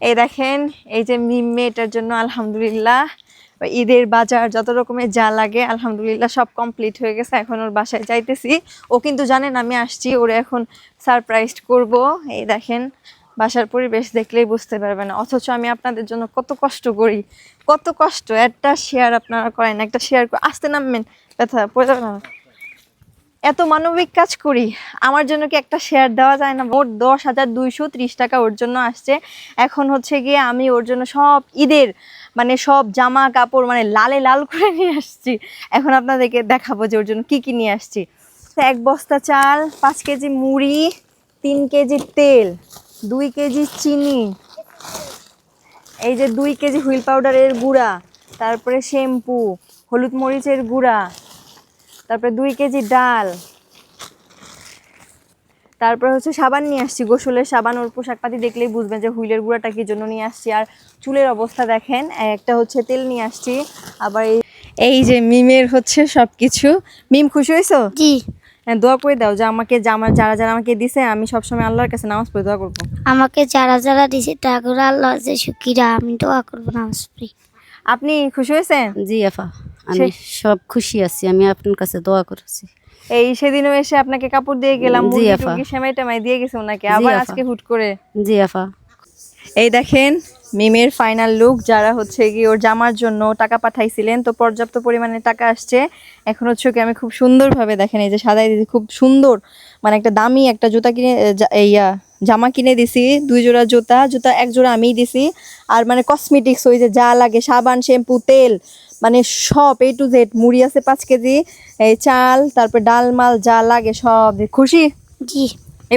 এই দেখেন, এই যে মিম মেয়েটার জন্য আলহামদুলিল্লাহ ঈদের বাজার যত রকমের যা লাগে আলহামদুলিল্লাহ সব কমপ্লিট হয়ে গেছে। এখন ওর বাসায় যাইতেছি। ও কিন্তু জানেন আমি আসছি, ওরে এখন সারপ্রাইজ করব। এই দেখেন বাসার পরিবেশ দেখলেই বুঝতে পারবেন, অথচ আমি আপনাদের জন্য কত কষ্ট করি, কত কষ্ট। একটা শেয়ার আপনারা করেন, একটা শেয়ার আসতে নামবেন, ব্যথা পড়ে যাবে না। এত মানবিক কাজ করি, আমার জন্য কি একটা শেয়ার দেওয়া যায় না? মোট 10,230 টাকা ওর জন্য আসছে। এখন হচ্ছে গিয়ে আমি ওর জন্য সব ঈদের মানে সব জামা কাপড় মানে লালে লাল করে নিয়ে আসছি। এখন আপনাদেরকে দেখাবো যে ওর জন্য কি কি নিয়ে আসছি। 1 বস্তা চাল, 5 কেজি মুড়ি, 3 কেজি তেল, 2 কেজি চিনি, এই যে 2 কেজি হুইল পাউডারের গুঁড়া, তারপরে শ্যাম্পু, হলুদ মরিচের গুঁড়া, তারপরে 2 কেজি ডাল, তারপর হচ্ছে সাবান নিয়ে আসছি, গোসলের সাবান। ওর পোশাকপাতি দেখলেই বুঝবেন যে হুইলের গুঁড়াটা কি জন্য নিয়ে আসছি। আর চুলের অবস্থা দেখেন, একটা হচ্ছে তেল নিয়ে আসছি। আবার এই যে মিমের হচ্ছে সবকিছু। মিম খুশি হয়েছো? জি। হ্যাঁ, দোয়া করে দাও যে আমাকে যারা যারা আমাকে দিছে আমি সবসময় আল্লাহর কাছে নামাজ পড়ে দোয়া করবো। আমাকে যারা যারা দিছে ঠাকুর আল্লাহ যে সুখীরা, আমি দোয়া করবো নামাজ পড়ি। আপনি খুশি হয়েছেন? জি আপা, আমি সব খুশি আছি। আমি আপনার কাছে দোয়া করেছি। এই সেদিনও এসে আপনাকে কাপড় দিয়ে গেলাম, জি মুরগি আপা। টুরগি সেমাই টেমাই দিয়ে গেছে ওনাকে, জি আবার আপা। আজকে হুট করে। জি আপা। এই দেখেন মিমের ফাইনাল লুক। যারা হচ্ছে কি ওর জামার জন্য টাকা পাঠাইছিলেন, তো পর্যাপ্ত পরিমাণে টাকা আসছে। এখন হচ্ছে কি আমি খুব সুন্দরভাবে দেখেন এই যে সাদাই দিয়েছি, খুব সুন্দর মানে একটা দামি একটা জুতা কিনে জামা কিনে দিছি, 2 জোড়া জুতা, 1 জোড়া আমিই দিছি। আর মানে কসমেটিক্স ওই যে যা লাগে সাবান, শ্যাম্পু, তেল, মানে সব A to Z। মুড়ি আছে 5 কেজি, এই চাল, তারপর ডাল মাল যা লাগে সব। খুশি? জি।